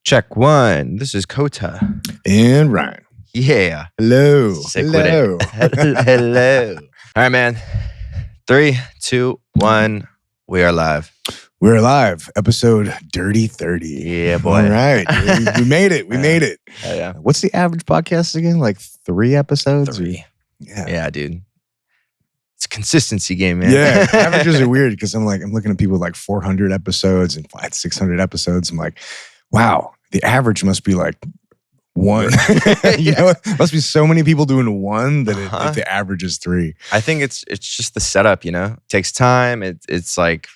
Check one. This is Kota. And Ryan. Yeah. Hello. Sick Hello. with it. Hello. All right, man. 3, 2, 1. We are live. We're live. Episode Dirty 30. Yeah, boy. All right. We made it. We made it. Oh, yeah. What's the average podcast again? Like 3 episodes? 3. Yeah. Yeah, dude. It's a consistency game, man. Yeah. Averages are weird because I'm looking at people with like 400 episodes and 600 episodes. I'm like, wow, the average must be like 1. You know, must be so many people doing 1 that the average is 3. I think it's just the setup, you know? It takes time. It's like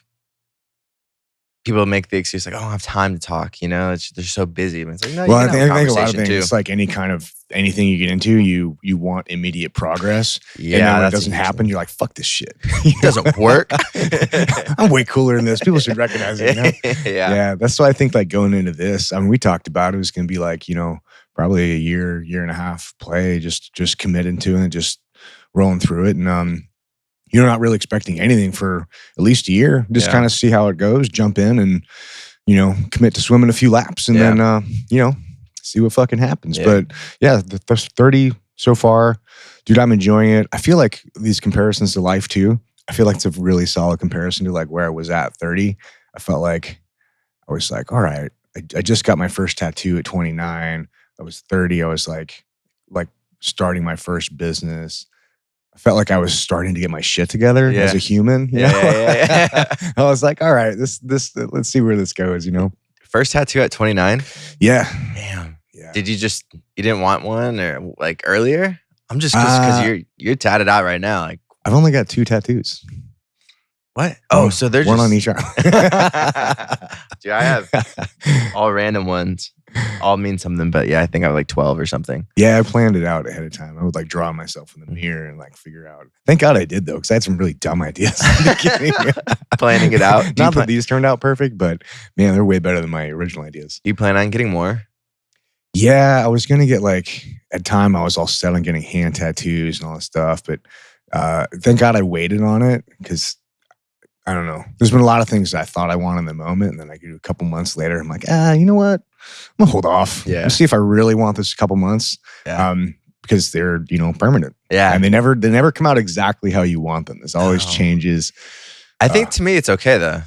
people make the excuse like, oh, I don't have time to talk, you know? They're so busy. But it's like, no, well, you I can have think a a lot of things, too. it's like anything you get into, you want immediate progress. Yeah, and then when it that's doesn't a huge happen, one. you're like, fuck this shit. It doesn't work. I'm way cooler than this. People should recognize it, you know? Yeah, that's why I think like going into this, I mean, we talked about it was going to be like, you know, probably a year and a half play, just committing to it and just rolling through it. And you're not really expecting anything for at least a year. Just kind of see how it goes, jump in and, you know, commit to swimming a few laps and then, you know, see what fucking happens. Yeah. But yeah, the 30 so far, dude, I'm enjoying it. I feel like these comparisons to life too, I feel like it's a really solid comparison to like where I was at 30. I felt like I was like, all right, I just got my first tattoo at 29. I was 30. I was like starting my first business. I felt like I was starting to get my shit together as a human. You know? Yeah. I was like, all right, this let's see where this goes, you know? First tattoo at 29? Yeah. Damn. Yeah. Did you didn't want one or like earlier? I'm just because you're tatted out right now. Like, I've only got 2 tattoos. what? Oh, so they're one just on each arm. Dude, I have all random ones. All mean something, but yeah, I think I have like 12 or something. Yeah, I planned it out ahead of time. I would like draw myself in the mirror and like figure out. Thank God I did though, because I had some really dumb ideas in the beginning. Planning it out. Not that these turned out perfect, but man, they're way better than my original ideas. Do you plan on getting more? Yeah, I was gonna get like at time I was all set on getting hand tattoos and all this stuff, but thank God I waited on it because I don't know. There's been a lot of things that I thought I wanted in the moment, and then I do a couple months later. I'm like, you know what? I'm gonna hold off. Yeah. Let's see if I really want this a couple months. Yeah. Because they're permanent. Yeah. And they never come out exactly how you want them. There's always changes. I think to me it's okay though.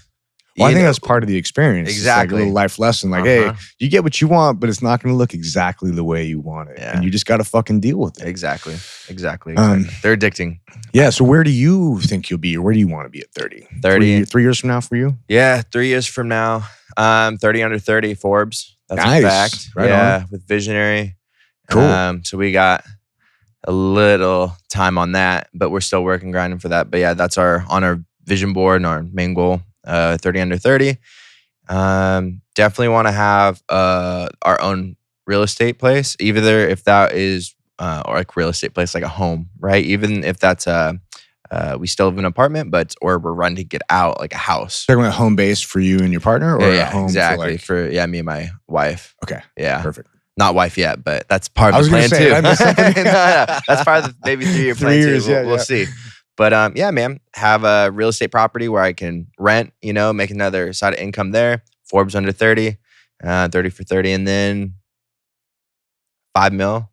Well, I think that's part of the experience. Exactly. It's like a little life lesson. Like, hey, you get what you want, but it's not going to look exactly the way you want it. Yeah. And you just got to fucking deal with it. Exactly. They're addicting. Yeah. So where do you think you'll be, or where do you want to be at 30? 30. 3 years from now for you? Yeah, 3 years from now. 30 under 30 Forbes. That's nice. a fact. Right on. With Visionary. Cool. So we got a little time on that, but we're still working, grinding for that. But yeah, that's on our vision board and our main goal. 30 under 30. Definitely want to have our own real estate place, either if that is or like real estate place, like a home, right? Even if that's we still have an apartment, or we're renting it out, like a house. Talking about home base for you and your partner, or a home exactly for me and my wife. Okay, yeah, perfect. Not wife yet, but that's part of the plan too. I missed something? No, that's part of the maybe 3-year plan 3 years, too. We'll see. But yeah, man, have a real estate property where I can rent, you know, make another side of income there. Forbes under 30, 30 for 30, and then $5 million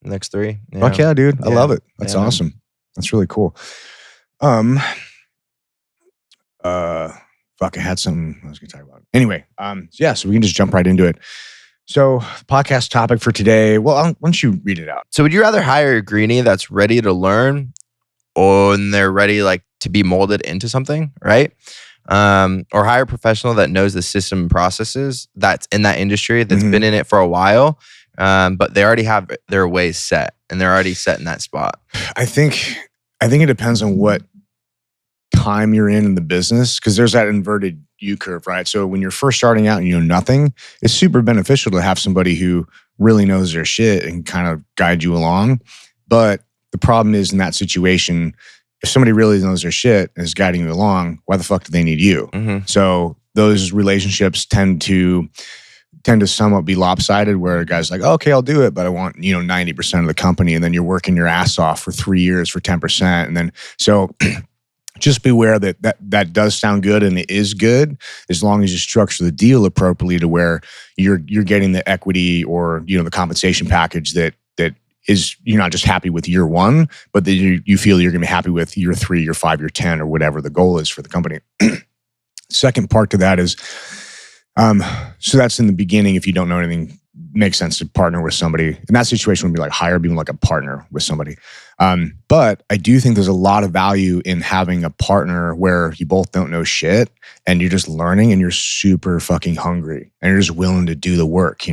next 3. Fuck yeah, dude. I love it. That's awesome. Man. That's really cool. Fuck, I had something I was going to talk about. Anyway, so we can just jump right into it. So, podcast topic for today. Well, why don't you read it out? So, would you rather hire a greenie that's ready to learn, or they're ready like to be molded into something, right? Or hire a professional that knows the system and processes that's in that industry, that's been in it for a while, but they already have their ways set and they're already set in that spot? I think it depends on what time you're in the business, because there's that inverted U curve, right? So when you're first starting out and you know nothing, it's super beneficial to have somebody who really knows their shit and kind of guide you along. But the problem is, in that situation, if somebody really knows their shit and is guiding you along, why the fuck do they need you? So those relationships tend to somewhat be lopsided, where a guy's like, okay, I'll do it, but I want 90% of the company, and then you're working your ass off for 3 years for 10%, and then so just beware that does sound good and it is good as long as you structure the deal appropriately to where you're getting the equity or the compensation package that is, you're not just happy with year one, but that you feel you're going to be happy with year 3, year 5, year 10, or whatever the goal is for the company. Second part to that is, so that's in the beginning. If you don't know anything, makes sense to partner with somebody. In that situation would be like hire being like a partner with somebody. But I do think there's a lot of value in having a partner where you both don't know shit and you're just learning and you're super fucking hungry and you're just willing to do the work,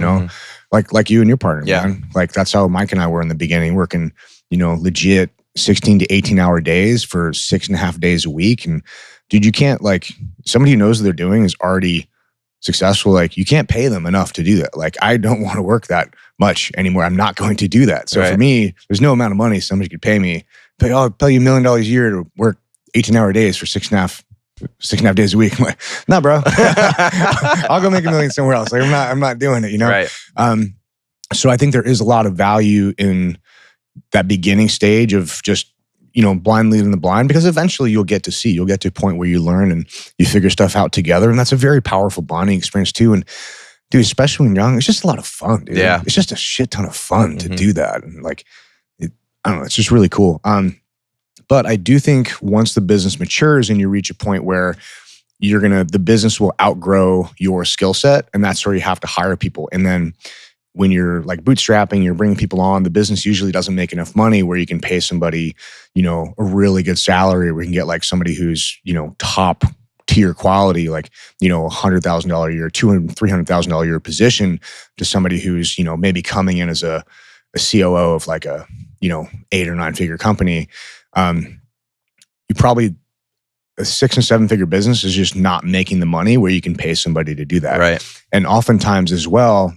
like you and your partner, man. Like that's how Mike and I were in the beginning, working, legit 16 to 18 hour days for 6.5 days a week. And dude, you can't, like, somebody who knows what they're doing is already successful. Like, you can't pay them enough to do that. Like, I don't want to work that much anymore. I'm not going to do that. So for me, there's no amount of money somebody could pay me. I'll pay you $1 million a year to work 18-hour days for 6.5 days a week. I'm like, nah, bro. I'll go make $1 million somewhere else. Like, I'm not doing it, Right. So I think there is a lot of value in that beginning stage of just, blind leading the blind, because eventually you'll get to a point where you learn and you figure stuff out together. And that's a very powerful bonding experience too. And dude, especially when you're young, it's just a lot of fun, dude. Yeah. It's just a shit ton of fun to do that. And like, I don't know, it's just really cool. But I do think once the business matures and you reach a point where the business will outgrow your skill set, and that's where you have to hire people. And then when you're like bootstrapping, you're bringing people on, the business usually doesn't make enough money where you can pay somebody, a really good salary, where you can get like somebody who's, top tier quality, like, $100,000 a year, $200,000, $300,000 a year position, to somebody who's, maybe coming in as a COO of like a, 8 or 9 figure company. You probably, a 6 and 7 figure business is just not making the money where you can pay somebody to do that. Right. And oftentimes as well,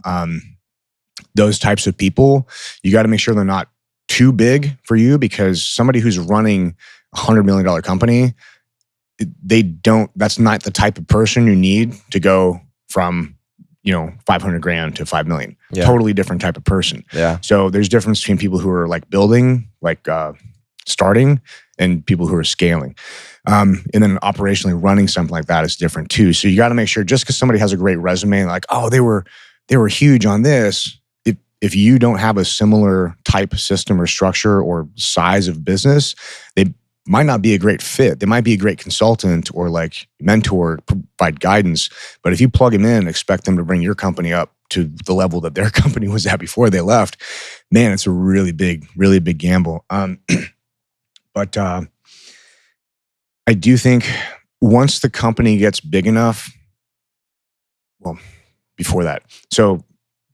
those types of people, you got to make sure they're not too big for you, because somebody who's running $100 million company, that's not the type of person you need to go from, $500,000 to $5 million. Yeah. Totally different type of person. Yeah. So there's difference between people who are like building, like starting, and people who are scaling. And then operationally running something like that is different too. So you got to make sure, just because somebody has a great resume, like, oh, they were huge on this, if you don't have a similar type system or structure or size of business, they might not be a great fit. They might be a great consultant or like mentor, provide guidance. But if you plug them in, expect them to bring your company up to the level that their company was at before they left, man, it's a really big gamble. But I do think once the company gets big enough, well, before that, so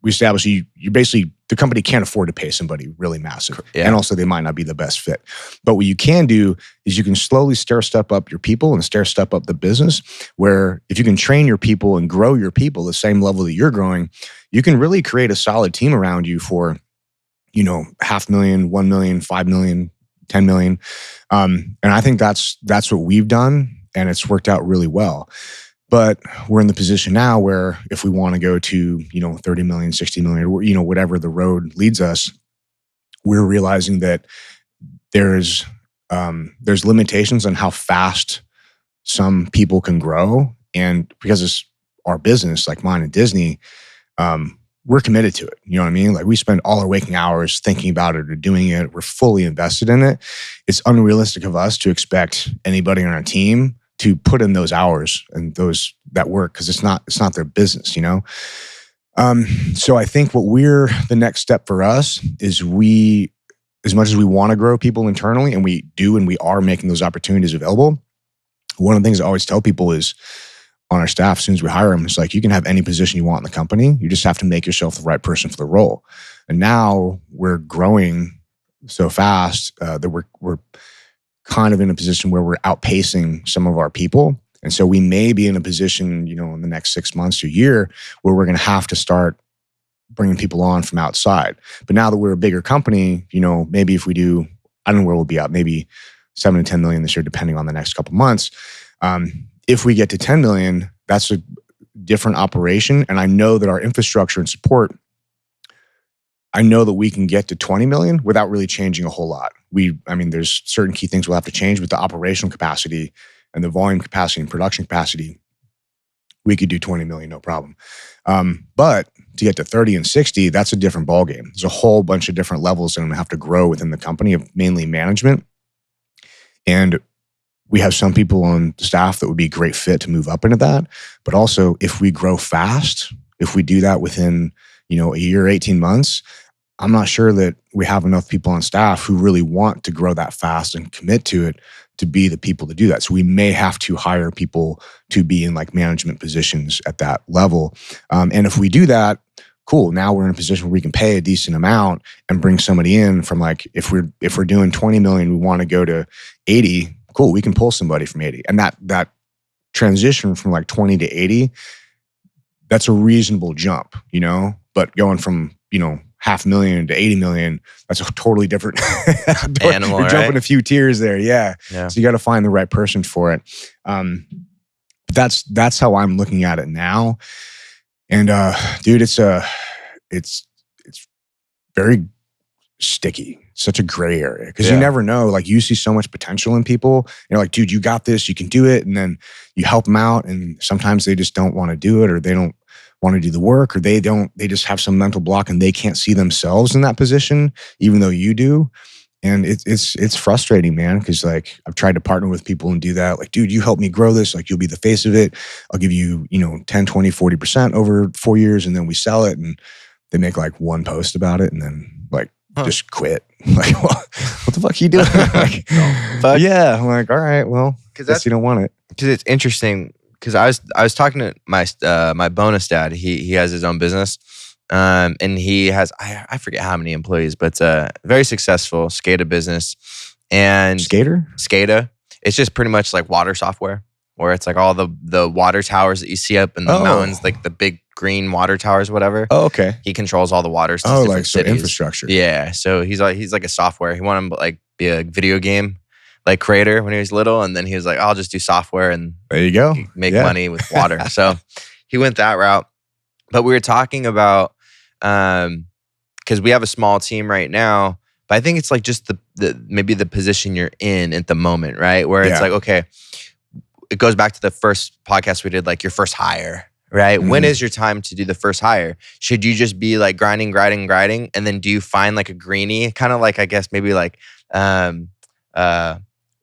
we established you basically, the company can't afford to pay somebody really massive. Yeah. And also they might not be the best fit. But what you can do is you can slowly stair-step up your people and stair-step up the business, where if you can train your people and grow your people the same level that you're growing, you can really create a solid team around you for, $500,000, $1 million, $5 million, $10 million. And I think that's what we've done, and it's worked out really well. But we're in the position now where if we want to go to, 30 million, 60 million, or, whatever the road leads us, we're realizing that there's limitations on how fast some people can grow. And because it's our business, like mine and Disney, we're committed to it. You know what I mean? Like, we spend all our waking hours thinking about it or doing it. We're fully invested in it. It's unrealistic of us to expect anybody on our team to put in those hours and that work, because it's not their business, So I think the next step for us is, as much as we want to grow people internally, and we do, and we are making those opportunities available, one of the things I always tell people is, on our staff, as soon as we hire them, it's like, you can have any position you want in the company. You just have to make yourself the right person for the role. And now we're growing so fast that we're kind of in a position where we're outpacing some of our people. And so we may be in a position, in the next 6 months to a year, where we're going to have to start bringing people on from outside. But now that we're a bigger company, maybe if we do, I don't know where we'll be at, maybe 7 to 10 million this year, depending on the next couple months. If we get to 10 million, that's a different operation. And I know that our infrastructure and support I know that we can get to 20 million without really changing a whole lot. There's certain key things we'll have to change with the operational capacity and the volume capacity and production capacity. We could do 20 million, no problem. But to get to 30 and 60, that's a different ballgame. There's a whole bunch of different levels that I'm gonna have to grow within the company, of mainly management. And we have some people on staff that would be a great fit to move up into that. But also, if we grow fast, if we do that within, a year, 18 months, I'm not sure that we have enough people on staff who really want to grow that fast and commit to it to be the people to do that. So we may have to hire people to be in like management positions at that level. And if we do that, cool. Now we're in a position where we can pay a decent amount and bring somebody in from like, if we're doing 20 million, we want to go to 80. Cool. We can pull somebody from 80. And that transition from like 20 to 80, that's a reasonable jump, but going from, 500,000 to 80 million, that's a totally different animal. You're jumping a few tiers there. Yeah. Yeah. So you got to find the right person for it. That's how I'm looking at it now. And dude, it's very sticky. Such a gray area because you never know. Like you see so much potential in people. You're like, dude, you got this. You can do it. And then you help them out, and sometimes they just don't want to do it, or they don't want to do the work, or they just have some mental block and they can't see themselves in that position, even though you do. And it's frustrating, man, because like I've tried to partner with people and do that. Like, dude, you help me grow this. Like, you'll be the face of it. I'll give you, 10, 20, 40% over 4 years, and then we sell it. And they make like one post about it and then like just quit. Like, what the fuck are you doing? Like, Fuck. Yeah. I'm like, all right, well, guess you don't want it. Because it's interesting. Because I was talking to my bonus dad. He has his own business. And he has, I forget how many employees, but very successful SCADA business. And SCADA. It's just pretty much like water software, where it's like all the water towers that you see up in the mountains, like the big green water towers, whatever. Oh, okay. He controls all the water systems. Oh, like so infrastructure. Yeah. So he's like a software. He wanted to like be a video game like creator when he was little, and then he was like, I'll just do software and there you go, make money with water. So he went that route. But we were talking about because we have a small team right now, but I think it's like just the maybe the position you're in at the moment, right? Where it's like, okay, it goes back to the first podcast we did, like your first hire, right? Mm-hmm. When is your time to do the first hire? Should you just be like grinding, and then do you find like a greenie, kind of like, I guess maybe like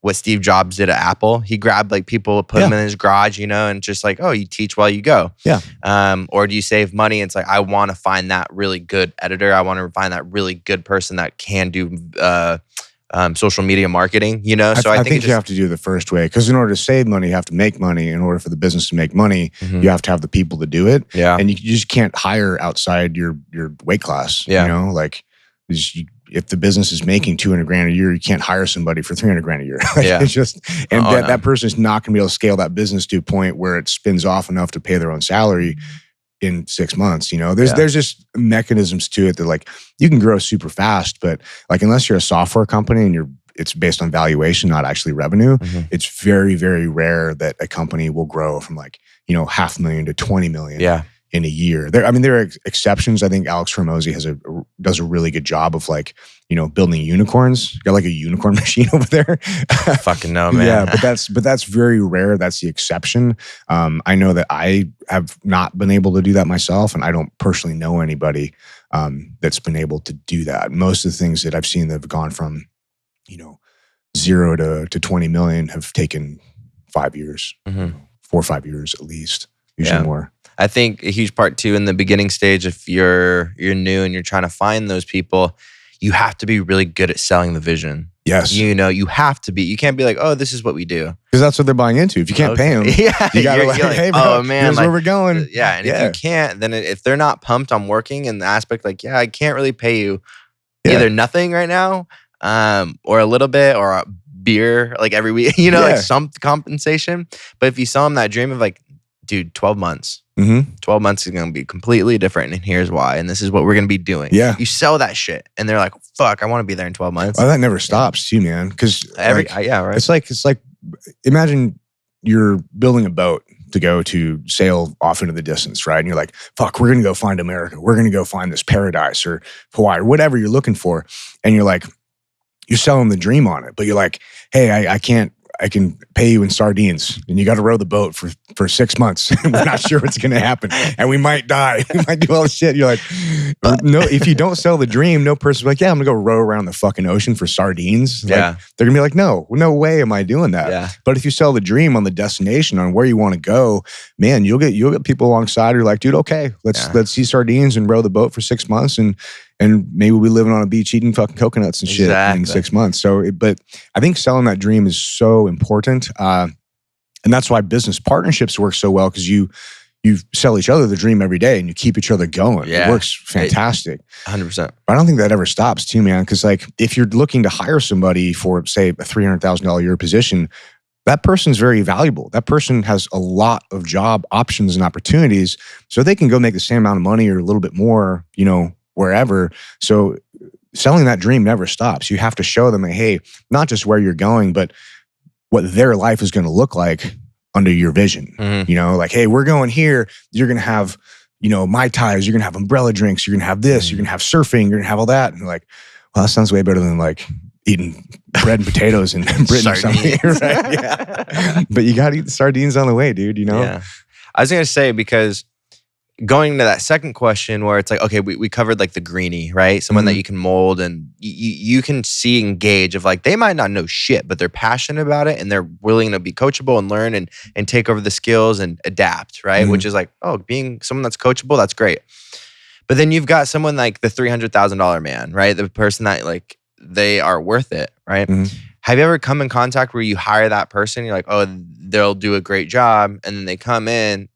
what Steve Jobs did at Apple? He grabbed like people, put them in his garage, and just like, oh, you teach while you go. Yeah. Or do you save money? It's like, I want to find that really good editor. I want to find that really good person that can do social media marketing, So I think you have to do the first way, because in order to save money, you have to make money. In order for the business to make money, you have to have the people to do it. Yeah. And you just can't hire outside your weight class. Yeah. Like if the business is making $200,000 a year, you can't hire somebody for $300,000 a year. It's just, and that person is not going to be able to scale that business to a point where it spins off enough to pay their own salary in 6 months. There's just mechanisms to it that like you can grow super fast, but like unless you're a software company and it's based on valuation, not actually revenue, it's very, very rare that a company will grow from like, $500,000 to 20 million. In a year. There are exceptions. I think Alex Hormozy does a really good job of like, building unicorns. Got like a unicorn machine over there. Fucking no, man. Yeah, but that's very rare. That's the exception. I know that I have not been able to do that myself, and I don't personally know anybody that's been able to do that. Most of the things that I've seen that have gone from, 0 to 20 million have taken 5 years, 4 or 5 years at least, usually more. I think a huge part too in the beginning stage, if you're new and you're trying to find those people, you have to be really good at selling the vision. Yes. You have to be. You can't be like, oh, this is what we do. Because that's what they're buying into. If you can't pay them, you got to like, hey, bro, oh, man, here's where we're going. Yeah. And if you can't, then if they're not pumped on working in the aspect like, I can't really pay you either nothing right now or a little bit or a beer like every week, like some compensation. But if you sell them that dream of like, dude, 12 months. 12 months is going to be completely different, and here's why, and this is what we're going to be doing. Yeah. You sell that shit, and they're like, fuck, I want to be there in 12 months. Oh, that never stops too, man. Because right. It's like, imagine you're building a boat to go to sail off into the distance, right? And you're like, fuck, we're going to go find America. We're going to go find this paradise or Hawaii or whatever you're looking for. And you're like, you're selling the dream on it, but you're like, hey, I can pay you in sardines and you got to row the boat for 6 months. We're not sure what's going to happen. And we might die. We might do all this shit. You're like, no, if you don't sell the dream, no person's like, yeah, I'm going to go row around the fucking ocean for sardines. Like, Yeah. they're going to be like, no way am I doing that. Yeah. But if you sell the dream on the destination, on where you want to go, man, you'll get people alongside who are like, dude, okay, let's see sardines and row the boat for 6 months and maybe we'll be living on a beach eating fucking coconuts and shit in 6 months. So, but I think selling that dream is so important. And that's why business partnerships work so well, because you sell each other the dream every day and you keep each other going. Yeah. It works fantastic. 100%. But I don't think that ever stops too, man. Because like if you're looking to hire somebody for, say, a $300,000 a year position, that person's very valuable. That person has a lot of job options and opportunities, so they can go make the same amount of money or a little bit more, wherever. So selling that dream never stops. You have to show them, hey, not just where you're going, but what their life is going to look like under your vision. Mm-hmm. Like, hey, we're going here. You're going to have, Mai Tais. You're going to have umbrella drinks. You're going to have this. You're going to have surfing. You're going to have all that. And like, well, that sounds way better than like eating bread and potatoes in Britain or something. Right? Yeah. But you got to eat the sardines on the way, dude, Yeah. I was going to say, because going to that second question where it's like, okay, we covered like the greenie, right? Someone that you can mold and you can see and gauge of like, they might not know shit, but they're passionate about it and they're willing to be coachable and learn and take over the skills and adapt, right? Which is like, being someone that's coachable, that's great. But then you've got someone like the $300,000 man, right? The person that like, they are worth it, right? Have you ever come in contact where you hire that person, you're like, oh, they'll do a great job, and then they come in,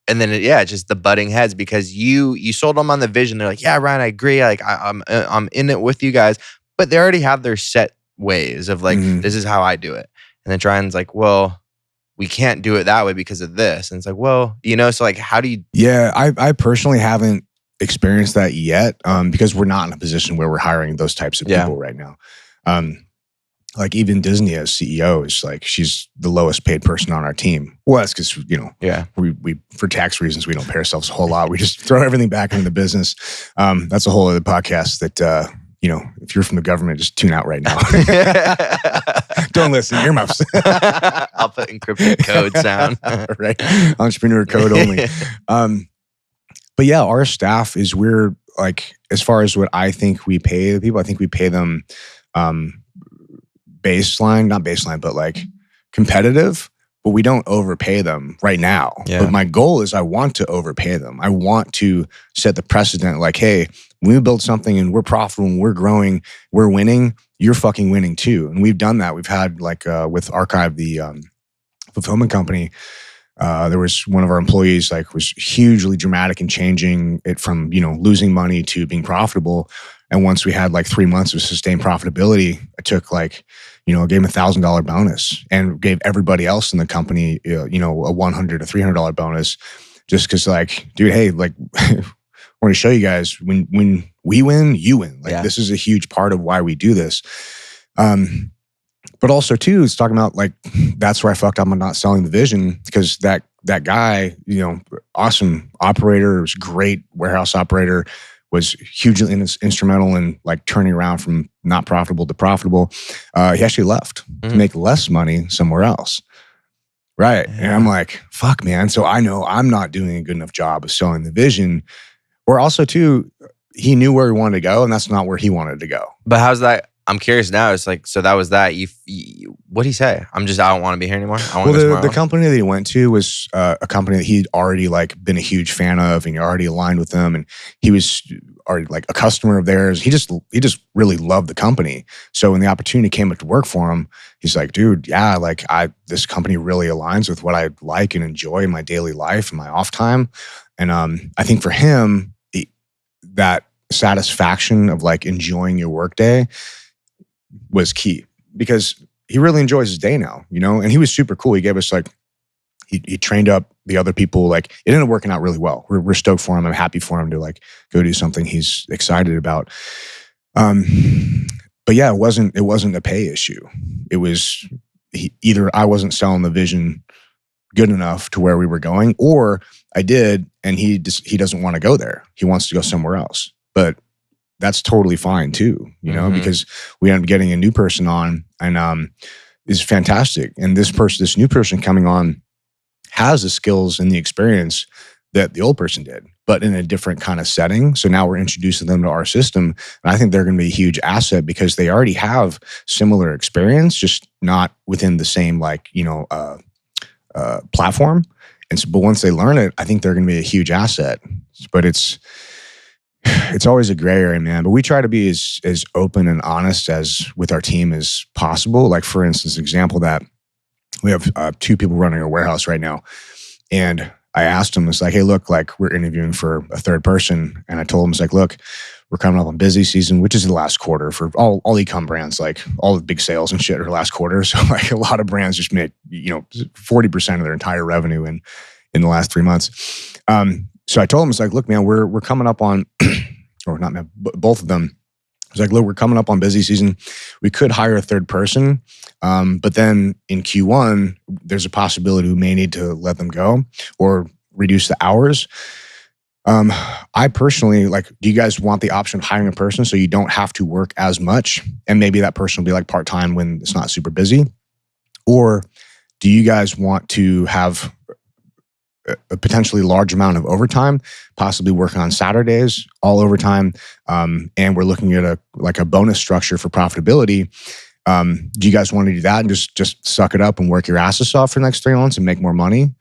and then just the butting heads because you sold them on the vision. They're like, yeah, Ryan, I agree. Like I'm in it with you guys, but they already have their set ways of like, this is how I do it. And then Ryan's like, well, we can't do it that way because of this. And it's like, well, so like, how do you? Yeah, I personally haven't experienced that yet because we're not in a position where we're hiring those types of people right now. Like even Disney as CEO is like, she's the lowest paid person on our team. Well, that's because, we for tax reasons, we don't pay ourselves a whole lot. We just throw everything back into the business. That's a whole other podcast that, if you're from the government, just tune out right now. Don't listen, earmuffs. I'll put encrypted code sound. Right. Entrepreneur code only. But yeah, our staff is, we're like, as far as what I think we pay the people, I think we pay them, not baseline, but like competitive, but we don't overpay them right now. Yeah. But my goal is I want to overpay them. I want to set the precedent like, hey, when we build something and we're profitable and we're growing, we're winning, you're fucking winning too. And we've done that. We've had like with Archive, the fulfillment company, there was one of our employees like was hugely dramatic in changing it from, losing money to being profitable. And once we had like 3 months of sustained profitability, I took like, I gave him $1,000 bonus and gave everybody else in the company, a $100 to $300 bonus, just because like, dude, hey, like, I want to show you guys when we win, you win. Like this is a huge part of why we do this. But also too, it's talking about like, that's where I fucked up on not selling the vision, because that guy, awesome operator, was great warehouse operator, was hugely instrumental in like turning around from not profitable to profitable. He actually left to make less money somewhere else. Right. Yeah. And I'm like, fuck, man. So I know I'm not doing a good enough job of selling the vision. Or also too, he knew where he wanted to go and that's not where he wanted to go. But how's that? I'm curious now. It's like, so that was that. What'd he say? I don't want to be here anymore. The company that he went to was a company that he'd already like been a huge fan of, and he already aligned with them, and he was already like a customer of theirs. He just really loved the company. So when the opportunity came up to work for him, he's like, dude, yeah, like this company really aligns with what I like and enjoy in my daily life and my off time. And I think for him, that satisfaction of like enjoying your workday was key, because he really enjoys his day now, and he was super cool. He gave us like, he trained up the other people. Like it ended up working out really well. We're stoked for him. I'm happy for him to like go do something he's excited about. But yeah, it wasn't a pay issue. It was either I wasn't selling the vision good enough to where we were going, or I did, and he doesn't want to go there. He wants to go somewhere else. But that's totally fine too, because we end up getting a new person on, and is fantastic. And this new person coming on has the skills and the experience that the old person did, but in a different kind of setting. So now we're introducing them to our system. And I think they're going to be a huge asset because they already have similar experience, just not within the same platform. And so, but once they learn it, I think they're going to be a huge asset. But it's always a gray area, man. But we try to be as open and honest as with our team as possible. Like, for instance, example that we have 2 people running a warehouse right now. And I asked them, it's like, hey, look, like we're interviewing for a third person. And I told them, it's like, look, we're coming up on busy season, which is the last quarter for all e-com brands, like all the big sales and shit are last quarter. So like a lot of brands just make, 40% of their entire revenue in the last 3 months. So I told them, it's like, look, man, we're coming up on, or not, man, both of them. It's like, look, we're coming up on busy season. We could hire a third person, but then in Q1, there's a possibility we may need to let them go or reduce the hours. I personally, do you guys want the option of hiring a person so you don't have to work as much? And maybe that person will be like part-time when it's not super busy. Or do you guys want to have a potentially large amount of overtime, possibly working on Saturdays, all overtime, and we're looking at a bonus structure for profitability? Do you guys want to do that and just suck it up and work your asses off for the next 3 months and make more money?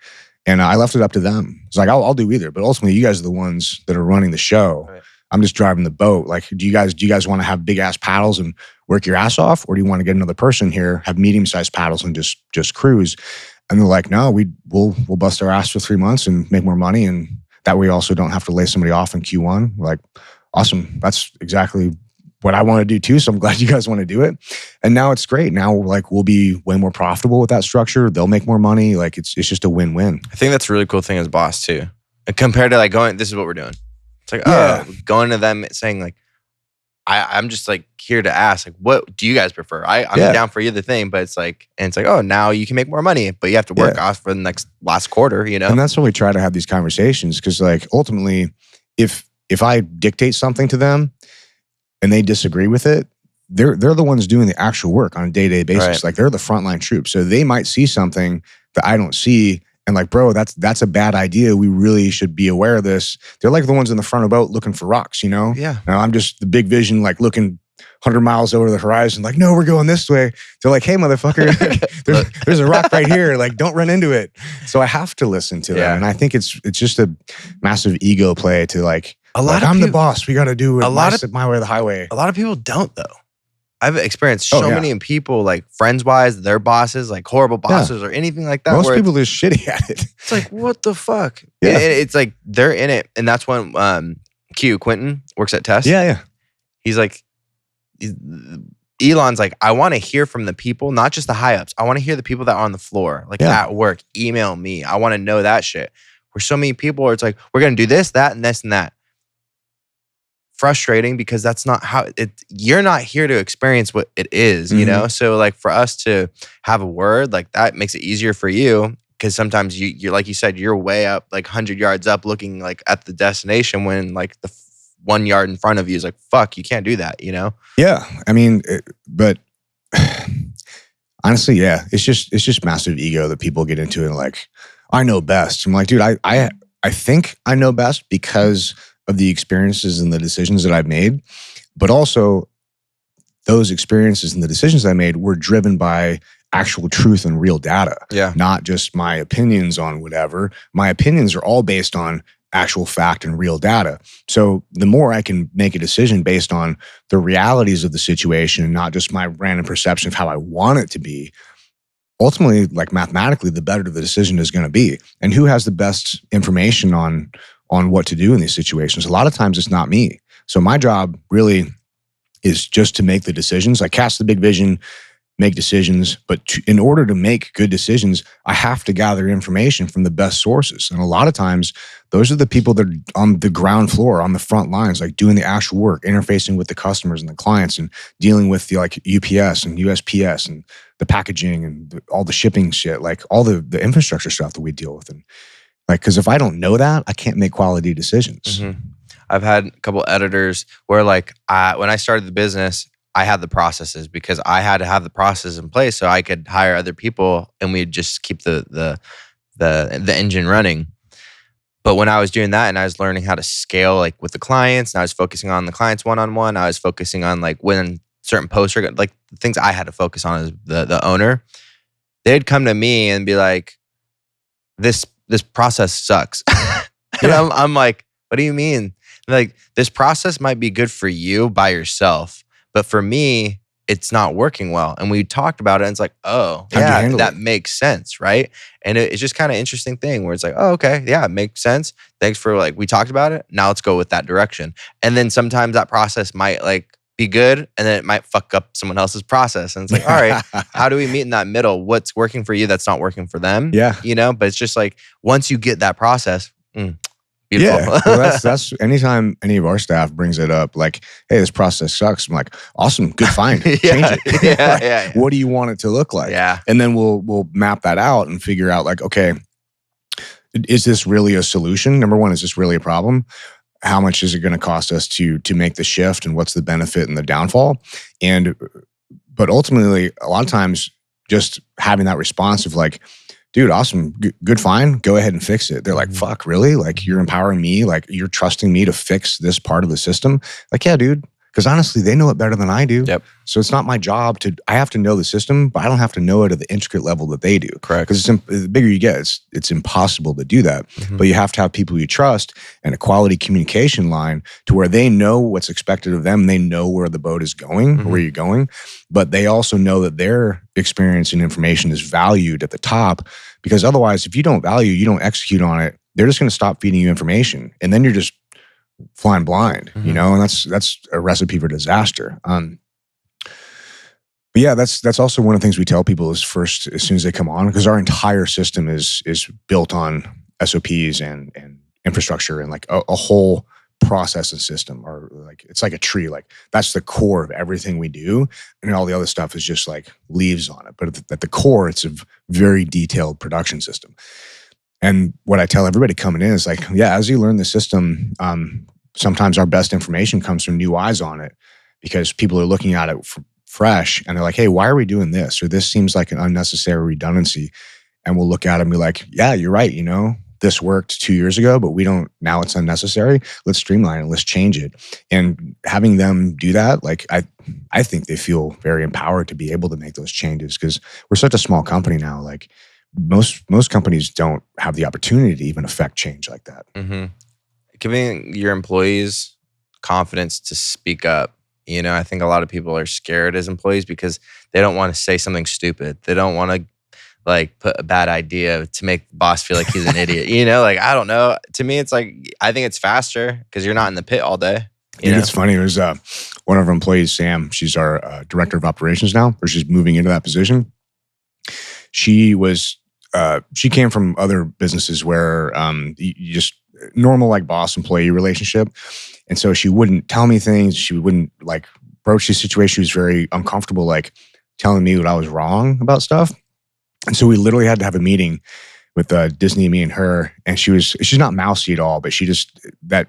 And I left it up to them. It's like, I'll do either, but ultimately you guys are the ones that are running the show. Right. I'm just driving the boat. Like, do you guys want to have big ass paddles and work your ass off, or do you want to get another person here, have medium sized paddles and just cruise? And they're like, no, we'll bust our ass for 3 months and make more money, and that way we also don't have to lay somebody off in Q1. We're like, awesome. That's exactly what I want to do too. So I'm glad you guys want to do it. And now it's great. Now we'll be way more profitable with that structure. They'll make more money. Like it's just a win-win. I think that's a really cool thing as boss too. Compared to going, this is what we're doing. It's like, going to them saying like, I'm just like here to ask, like, what do you guys prefer? I'm down for either thing, but it's like, oh, now you can make more money, but you have to work off for the last quarter, And that's when we try to have these conversations, because like ultimately, if I dictate something to them and they disagree with it, they're the ones doing the actual work on a day-to-day basis. Right. Like they're the frontline troops, so they might see something that I don't see. And like, bro, that's a bad idea. We really should be aware of this. They're like the ones in the front of the boat looking for rocks, Yeah. Now I'm just the big vision, like looking 100 miles over the horizon, like, no, we're going this way. They're like, hey, motherfucker, there's a rock right here. Like, don't run into it. So I have to listen to them. And I think it's just a massive ego play to like, I'm the boss. We got to do it my way or the highway. A lot of people don't though. I've experienced so many people, like friends-wise, their bosses, like horrible bosses or anything like that. Most people are shitty at it. It's like, what the fuck? Yeah. And it's like, they're in it. And that's when Quentin works at Test. Yeah. He's like, Elon's like, I want to hear from the people, not just the high-ups. I want to hear the people that are on the floor, like at work. Email me. I want to know that shit. Where so many people are, it's like, we're going to do this, that, and this, and that. Frustrating, because that's not how you're not here to experience what it is, so like for us to have a word like that makes it easier for you, because sometimes you're like you said, you're way up like 100 yards up looking like at the destination when like the 1 yard in front of you is like, fuck, you can't do that. I mean, but honestly, it's just massive ego that people get into, and like, I know best. I'm like, dude, I think I know best because of the experiences and the decisions that I've made, but also those experiences and the decisions I made were driven by actual truth and real data. Yeah. Not just my opinions on whatever. My opinions are all based on actual fact and real data. So the more I can make a decision based on the realities of the situation and not just my random perception of how I want it to be, ultimately, like mathematically, the better the decision is going to be. And who has the best information on what to do in these situations? A lot of times it's not me. So my job really is just to make the decisions. I cast the big vision, make decisions. But in order to make good decisions, I have to gather information from the best sources. And a lot of times, those are the people that are on the ground floor, on the front lines, like doing the actual work, interfacing with the customers and the clients, and dealing with the like UPS and USPS and the packaging and all the shipping shit, like all the infrastructure stuff that we deal with. And like, because if I don't know that, I can't make quality decisions. Mm-hmm. I've had a couple editors where like when I started the business, I had the processes because I had to have the process in place so I could hire other people and we'd just keep the engine running. But when I was doing that and I was learning how to scale like with the clients and I was focusing on the clients one-on-one, I was focusing on like when certain posts are like the things I had to focus on as the owner, they'd come to me and be like, this process sucks. And I'm like, what do you mean? Like, this process might be good for you by yourself, but for me, it's not working well. And we talked about it and it's like, oh, yeah, that makes sense, right? And it's just kind of interesting thing where it's like, oh, okay, yeah, it makes sense. Thanks for like, we talked about it. Now let's go with that direction. And then sometimes that process might like be good and then it might fuck up someone else's process. And it's like, all right, how do we meet in that middle? What's working for you that's not working for them? Yeah. You know, but it's just like, once you get that process, beautiful. Yeah, well, that's anytime any of our staff brings it up, like, hey, this process sucks. I'm like, awesome, good find. Change it. Yeah. What do you want it to look like? Yeah. And then we'll map that out and figure out like, okay, is this really a solution? Number one, is this really a problem? How much is it going to cost us to make the shift, and what's the benefit and the downfall? But ultimately, a lot of times, just having that response of like, dude, awesome, good find, go ahead and fix it. They're like, fuck, really? Like, you're empowering me? Like, you're trusting me to fix this part of the system? Like, yeah, dude. Because honestly, they know it better than I do. Yep. So it's not my job I have to know the system, but I don't have to know it at the intricate level that they do. Correct. Because the bigger you get, it's impossible to do that. Mm-hmm. But you have to have people you trust and a quality communication line to where they know what's expected of them. They know where the boat is going, where you're going. But they also know that their experience and information is valued at the top. Because otherwise, if you don't value, you don't execute on it, they're just going to stop feeding you information. And then you're just flying blind, you know, and that's a recipe for disaster. But yeah, that's also one of the things we tell people is first, as soon as they come on, because our entire system is built on SOPs and infrastructure and like a whole process and system, or like it's like a tree. Like that's the core of everything we do, and all the other stuff is just like leaves on it. But at the core, it's a very detailed production system. And what I tell everybody coming in is like, yeah, as you learn the system, sometimes our best information comes from new eyes on it, because people are looking at it fresh and they're like, hey, why are we doing this? Or this seems like an unnecessary redundancy. And we'll look at it and be like, yeah, you're right. You know, this worked 2 years ago, but now it's unnecessary. Let's streamline it. Let's change it. And having them do that, like I think they feel very empowered to be able to make those changes, because we're such a small company now. Like, most companies don't have the opportunity to even affect change like that. Mm-hmm. Giving your employees confidence to speak up. You know, I think a lot of people are scared as employees because they don't want to say something stupid. They don't want to like put a bad idea to make the boss feel like he's an idiot. You know, like, I don't know. To me, it's like, I think it's faster because you're not in the pit all day. It's funny. There's one of our employees, Sam. She's our director of operations now, or she's moving into that position. She came from other businesses where you just normal like boss employee relationship, and so she wouldn't tell me things. She wouldn't like broach the situation. She was very uncomfortable, like telling me what I was wrong about stuff. And so we literally had to have a meeting with Disney, me and her. And she's not mousy at all, but she just that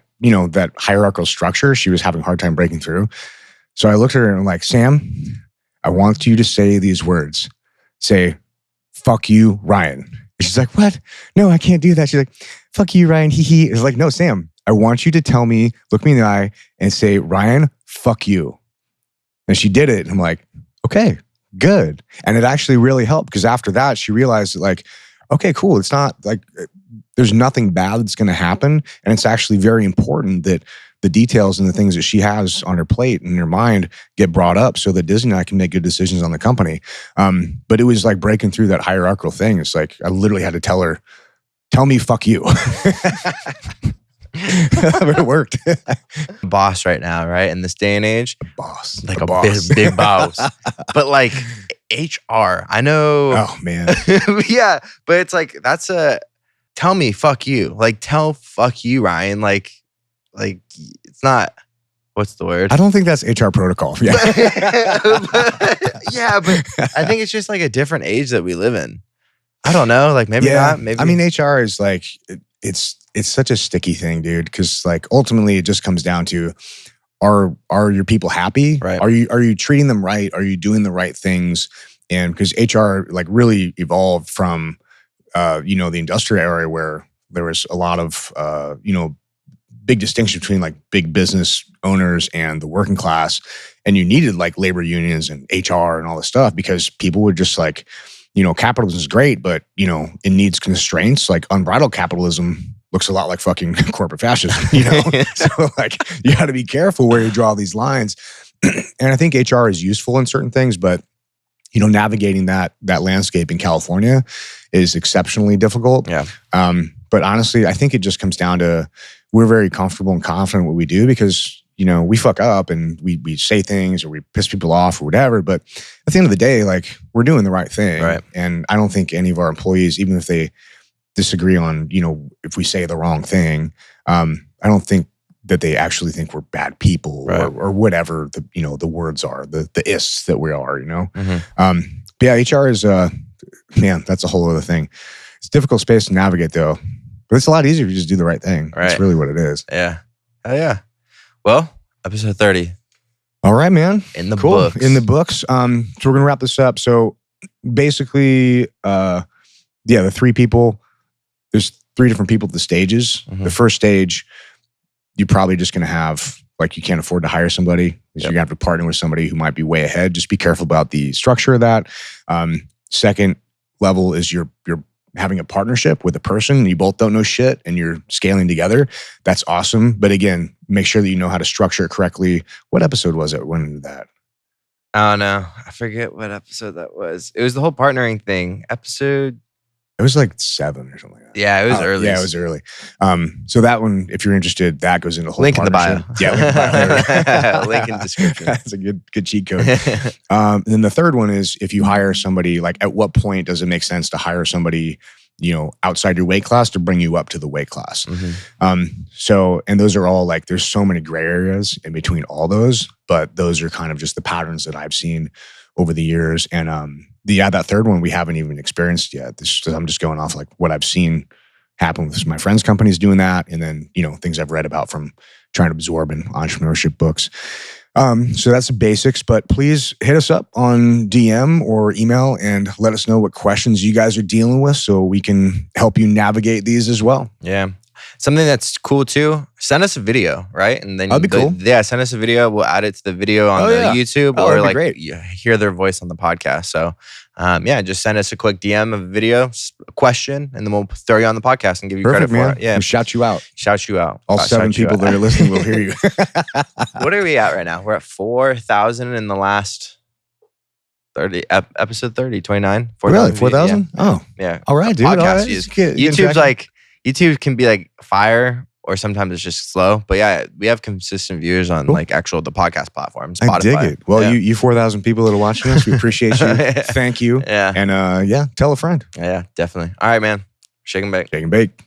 hierarchical structure she was having a hard time breaking through. So I looked at her and I'm like, Sam, I want you to say these words. Say, fuck you, Ryan. And she's like, what? No, I can't do that. She's like, fuck you, Ryan. Hee hee. It's like, no, Sam, I want you to tell me, look me in the eye and say, Ryan, fuck you. And she did it. And I'm like, okay, good. And it actually really helped, because after that, she realized that like, okay, cool. It's not like there's nothing bad that's going to happen. And it's actually very important that the details and the things that she has on her plate and her mind get brought up so that Disney and I can make good decisions on the company. But it was like breaking through that hierarchical thing. It's like, I literally had to tell her, tell me fuck you. But it worked. Boss right now, right? In this day and age. Boss. Like a big boss. But like, HR. I know. Oh man. Yeah, but it's like tell me fuck you. Like tell fuck you, Ryan. Like it's not. What's the word? I don't think that's HR protocol. Yeah. Yeah, but I think it's just like a different age that we live in. I don't know. Like maybe not. Maybe. I mean, HR is like it's such a sticky thing, dude. Because like ultimately, it just comes down to are your people happy? Right. Are you treating them right? Are you doing the right things? And because HR like really evolved from the industrial area where there was a lot of big distinction between like big business owners and the working class, and you needed like labor unions and HR and all this stuff because people would just like, capitalism is great, but it needs constraints. Like unbridled capitalism looks a lot like fucking corporate fascism, So like you got to be careful where you draw these lines. And I think HR is useful in certain things, but navigating that landscape in California is exceptionally difficult. Yeah. But honestly, I think it just comes down to we're very comfortable and confident in what we do because, we fuck up and we say things or we piss people off or whatever. But at the end of the day, like we're doing the right thing. Right. And I don't think any of our employees, even if they disagree on, if we say the wrong thing, I don't think that they actually think we're bad people right. or whatever the words are, the ists that we are, Mm-hmm. But yeah, HR is, man, that's a whole other thing. It's a difficult space to navigate though, but it's a lot easier if you just do the right thing. Right. That's really what it is. Yeah. Oh yeah. Well, episode 30. All right, man. In the books. In the books. So we're going to wrap this up. So basically, the three people, there's three different people at the stages. Mm-hmm. The first stage, you're probably just going to have, like, you can't afford to hire somebody. Yep. You're going to have to partner with somebody who might be way ahead. Just be careful about the structure of that. Second level is you're having a partnership with a person and you both don't know shit and you're scaling together. That's awesome. But again, make sure that you know how to structure it correctly. What episode was it? When did that? Oh no, I forget what episode that was. It was the whole partnering thing. It was like 7 or something like that. Yeah, it was early. Yeah, it was early. So that one, if you're interested, that goes into the whole link in the bio. Yeah, link in the bio. Link in the description. That's a good cheat code. And then the third one is if you hire somebody, like at what point does it make sense to hire somebody, outside your weight class to bring you up to the weight class? Mm-hmm. And those are all like, there's so many gray areas in between all those, but those are kind of just the patterns that I've seen over the years. And that third one we haven't even experienced yet. I'm just going off like what I've seen happen with my friends' companies doing that. And then, things I've read about from trying to absorb in entrepreneurship books. So that's the basics, but please hit us up on DM or email and let us know what questions you guys are dealing with so we can help you navigate these as well. Yeah. Something that's cool too, send us a video, right? And then that'd be cool. Yeah, send us a video. We'll add it to the video on YouTube or like great. You hear their voice on the podcast. So just send us a quick DM of a video, a question, and then we'll throw you on the podcast and give you credit for it. Yeah. We'll shout you out. Shout you out. All 7 people that are listening will hear you. What are we at right now? We're at 4,000 in the last 30, episode 30, 29. 4, really? 4,000? Yeah. Oh. Yeah. All right, dude. Podcast views. YouTube's like, YouTube can be like fire or sometimes it's just slow. But yeah, we have consistent viewers on like the podcast platforms. Spotify. I dig it. Well, you 4,000 people that are watching us, we appreciate you. Thank you. Yeah. And tell a friend. Yeah, definitely. All right, man. Shake and bake. Shake and bake.